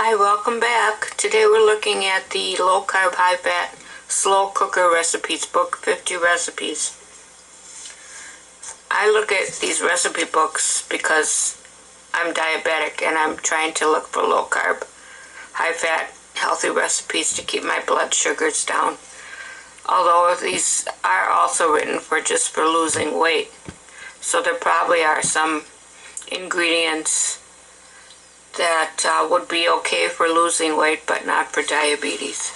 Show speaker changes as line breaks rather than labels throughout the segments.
Hi, welcome back. Today we're looking at the low carb, high fat, slow cooker recipes book, 50 recipes. I look at these recipe books because I'm diabetic and I'm trying to look for low carb, high fat, healthy recipes to keep my blood sugars down. Although these are also written for just for losing weight. So there probably are some ingredients that would be okay for losing weight, but not for diabetes.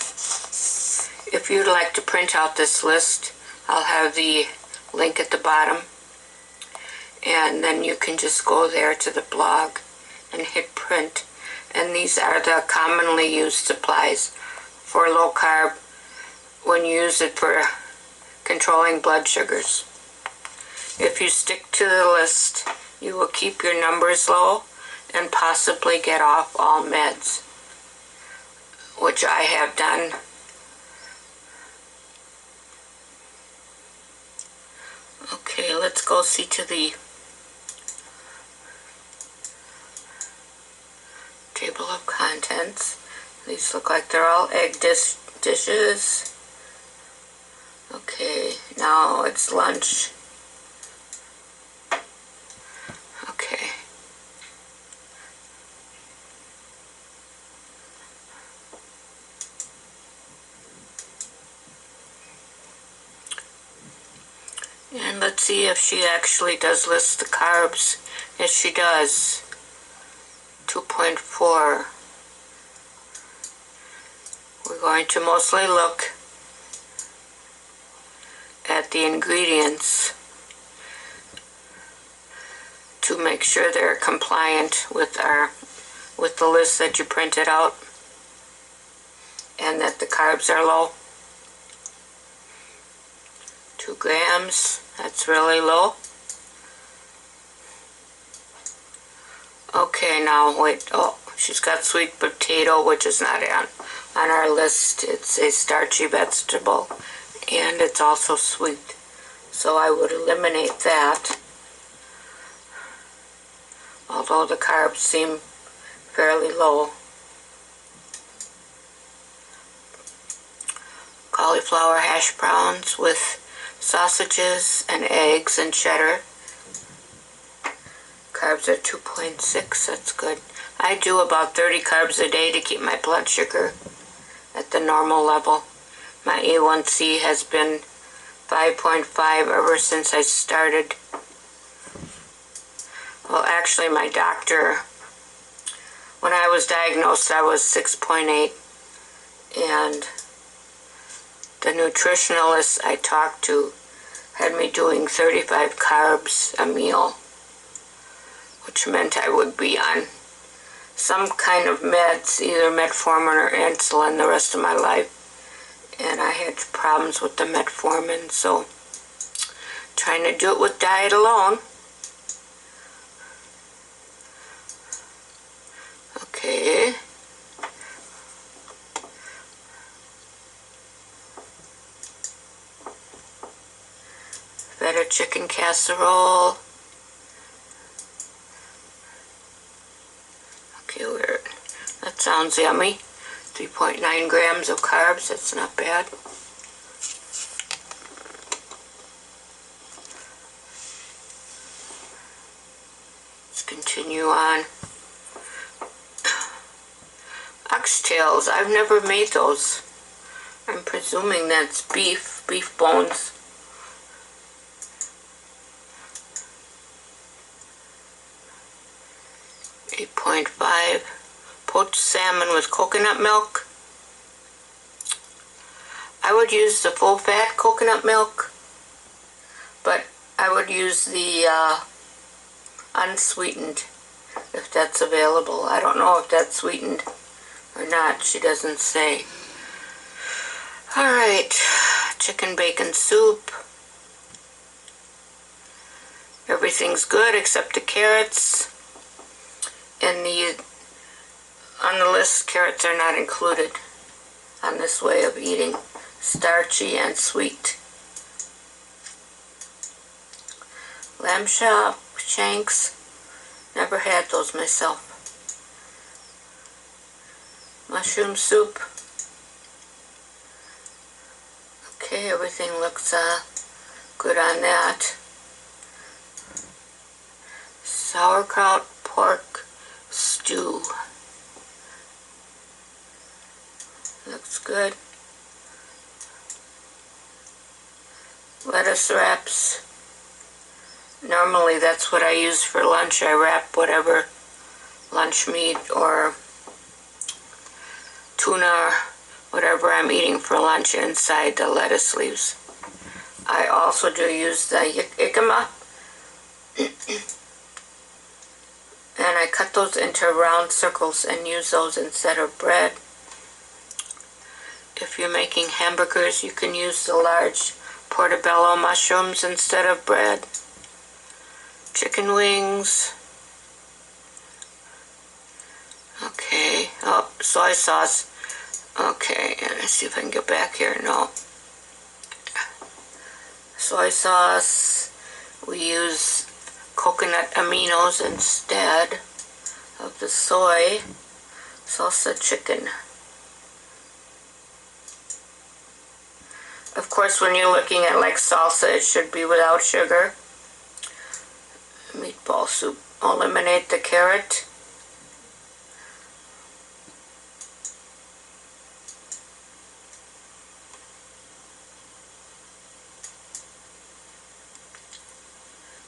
If you'd like to print out this list, I'll have the link at the bottom, and then you can just go there to the blog and hit print. And these are the commonly used supplies for low carb when you use it for controlling blood sugars. If you stick to the list, you will keep your numbers low and possibly get off all meds, which I have done. Okay, let's go see to the table of contents. These look like they're all egg dishes. Okay, now it's lunch. Okay. And let's see if she actually does list the carbs. Yes, she does. 2.4. We're going to mostly look at the ingredients to make sure they're compliant with the list that you printed out, and that the carbs are low. 2 grams, that's really low. Okay, now wait, oh, she's got sweet potato, which is not on our list. It's a starchy vegetable, and it's also sweet. So I would eliminate that, although the carbs seem fairly low. Cauliflower hash browns with sausages and eggs and cheddar. Carbs are 2.6, that's good. I do about 30 carbs a day to keep my blood sugar at the normal level. My A1C has been 5.5 ever since I started. Well, actually my doctor, when I was diagnosed, I was 6.8, and the nutritionalist I talked to had me doing 35 carbs a meal, which meant I would be on some kind of meds, either metformin or insulin, the rest of my life. And I had problems with the metformin, so trying to do it with diet alone. Okay. Feta chicken casserole. Okay, that sounds yummy. 3.9 grams of carbs, that's not bad. Let's continue on. Oxtails, I've never made those. I'm presuming that's beef bones. 8.5. Poached salmon with coconut milk. I would use the full fat coconut milk, but I would use the unsweetened if that's available. I don't know if that's sweetened or not, she doesn't say. Alright, chicken bacon soup. Everything's good except the carrots. And on the list, carrots are not included on this way of eating. Starchy and sweet. Lamb shanks, never had those myself. mushroom soup. Okay, everything looks good on that. Sauerkraut pork stew. Looks good. Lettuce wraps. Normally that's what I use for lunch. I wrap whatever lunch meat or tuna, whatever I'm eating for lunch inside the lettuce leaves. I also do use the jicama, and I cut those into round circles and use those instead of bread. If you're making hamburgers, you can use the large portobello mushrooms instead of bread. Chicken wings. Okay, oh, soy sauce. Okay, let's see if I can get back here. No. Soy sauce. We use coconut aminos instead of the soy. Salsa chicken. Of course, when you're looking at like salsa, it should be without sugar. Meatball soup. Eliminate the carrot.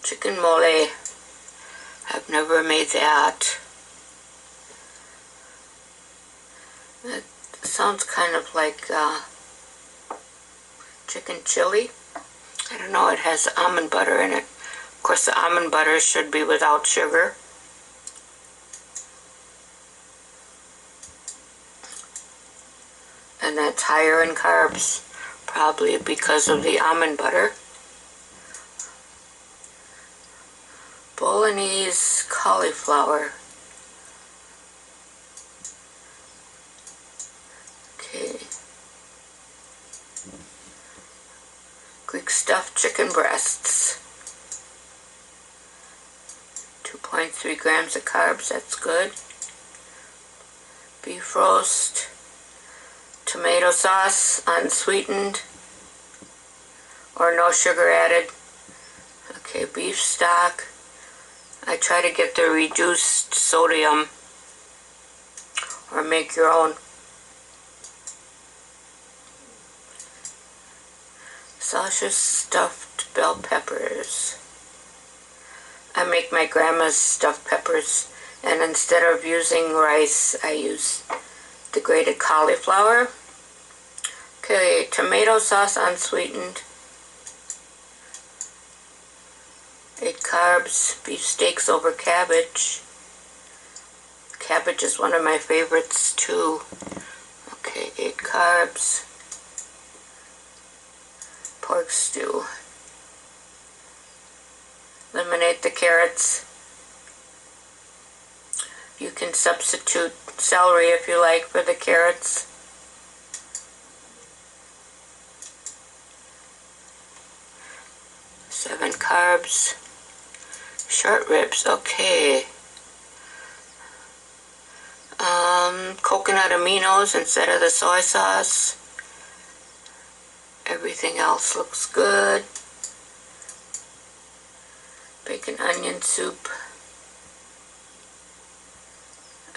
Chicken mole. I've never made that. That sounds kind of like chicken chili. I don't know, it has almond butter in it. Of course, the almond butter should be without sugar. And that's higher in carbs, probably because of the almond butter. Bolognese cauliflower. Okay. Greek stuffed chicken breasts. 2.3 grams of carbs, that's good. Beef roast. Tomato sauce, unsweetened, or no sugar added. Okay, beef stock. I try to get the reduced sodium, or make your own. Sausage stuffed bell peppers. I make my grandma's stuffed peppers, and instead of using rice, I use the grated cauliflower. Okay, tomato sauce unsweetened. 8 carbs, beef steaks over cabbage. Cabbage is one of my favorites too. Okay, 8 carbs. Pork stew. Eliminate the carrots. You can substitute celery if you like for the carrots. Seven carbs. Short ribs, okay. Coconut aminos instead of the soy sauce. Everything else looks good. Bacon onion soup.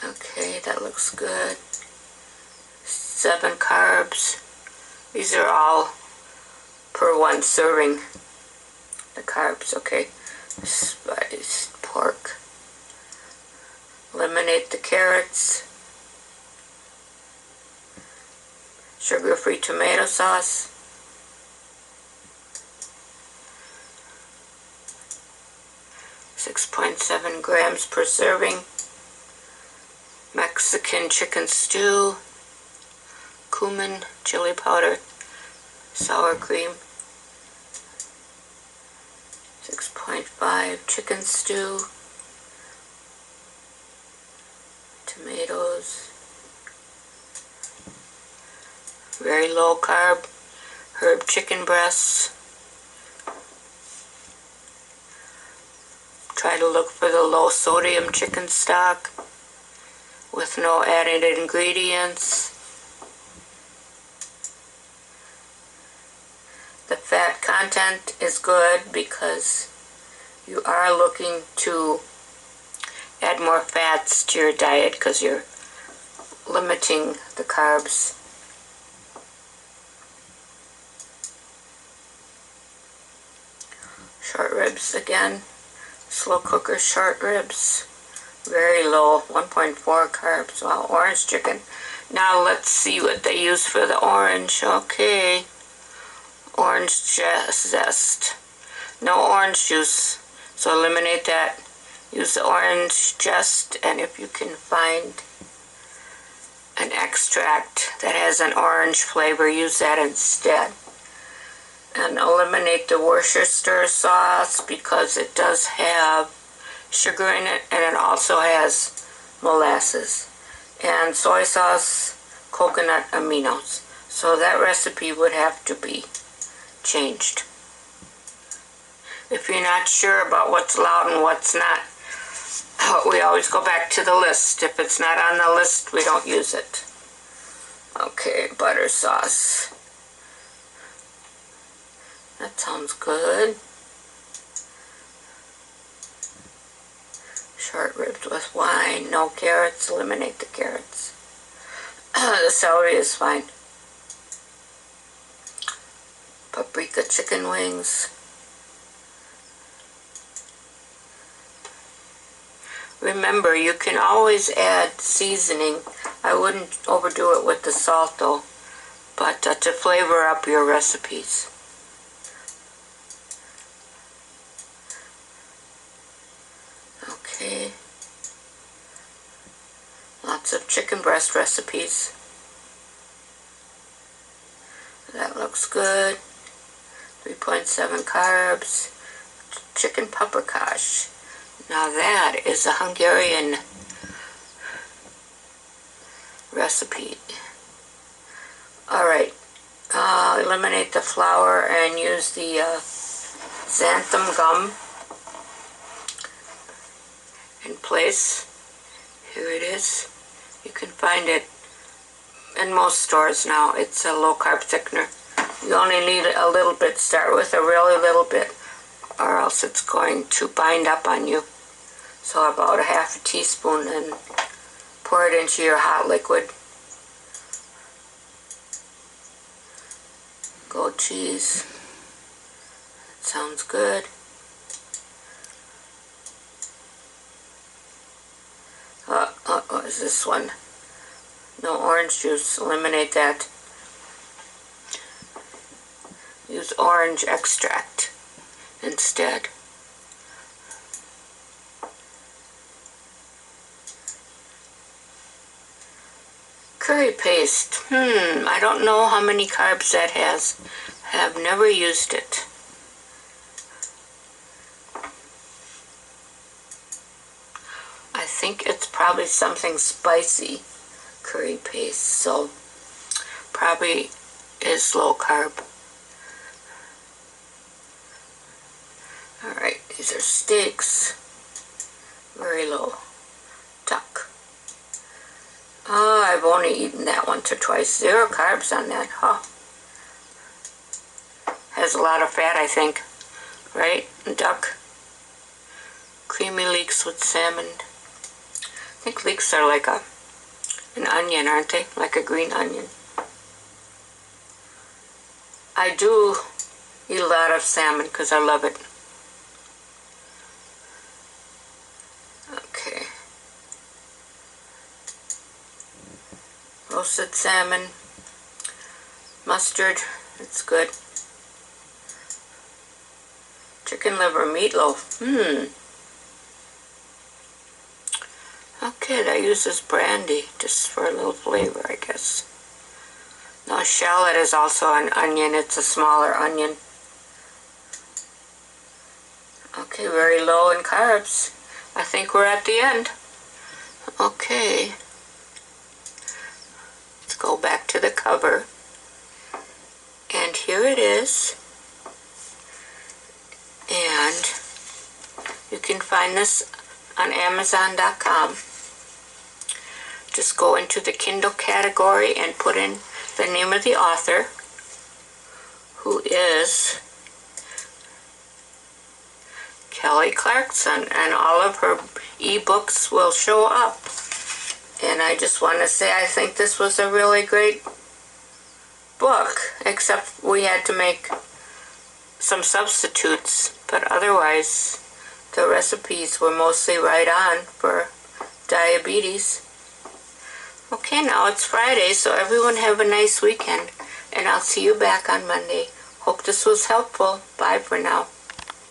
Okay, that looks good. 7 carbs. These are all per 1 serving. The carbs, okay. Spiced pork. Eliminate the carrots. Sugar-free tomato sauce. .7 grams per serving. Mexican chicken stew. Cumin, chili powder, sour cream. 6.5 chicken stew. Tomatoes. Very low carb. Herb chicken breasts. Try to look for the low sodium chicken stock with no added ingredients. The fat content is good because you are looking to add more fats to your diet because you're limiting the carbs. Short ribs again, slow cooker short ribs, very low, 1.4 carbs. Wow, orange chicken. Now let's see what they use for the orange. Okay, orange zest. No orange juice, so eliminate that. Use the orange zest, and if you can find an extract that has an orange flavor, use that instead. And eliminate the Worcestershire sauce because it does have sugar in it, and it also has molasses. And soy sauce, coconut aminos. So that recipe would have to be changed. If you're not sure about what's allowed and what's not, we always go back to the list. If it's not on the list, we don't use it. Okay, butter sauce. That sounds good. Short ribs with wine, no carrots, eliminate the carrots. The celery is fine. Paprika chicken wings. Remember, you can always add seasoning. I wouldn't overdo it with the salt though, but to flavor up your recipes. Okay. Lots of chicken breast recipes. That looks good. 3.7 carbs. Chicken paprikash. Now that is a Hungarian recipe. Alright, eliminate the flour and use the xanthan gum in place. Here it is. You can find it in most stores now. It's a low carb thickener. You only need a little bit. Start with a really little bit, or else it's going to bind up on you. So about a half a teaspoon, and pour it into your hot liquid. Goat cheese. That sounds good. What is this one? No orange juice. Eliminate that. Use orange extract instead. Curry paste. I don't know how many carbs that has. Have never used it. I think it's probably something spicy, curry paste, so probably is low carb. Alright, these are steaks. Very low. Duck. Oh, I've only eaten that once or twice. 0 carbs on that, huh? Has a lot of fat, I think. Right? Duck. Creamy leeks with salmon. I think leeks are like an onion, aren't they? Like a green onion. I do eat a lot of salmon because I love it. Okay. Roasted salmon. Mustard. It's good. Chicken liver meatloaf. Okay, that uses brandy just for a little flavor, I guess. Now shallot is also an onion. It's a smaller onion. Okay, very low in carbs. I think we're at the end. Okay. Let's go back to the cover. And here it is. And you can find this on Amazon.com. just go into the Kindle category and put in the name of the author, who is Kelly Clarkson, and all of her ebooks will show up. And I just want to say I think this was a really great book, except we had to make some substitutes, but otherwise the recipes were mostly right on for diabetes. Okay, now it's Friday, so everyone have a nice weekend, and I'll see you back on Monday. Hope this was helpful. Bye for now.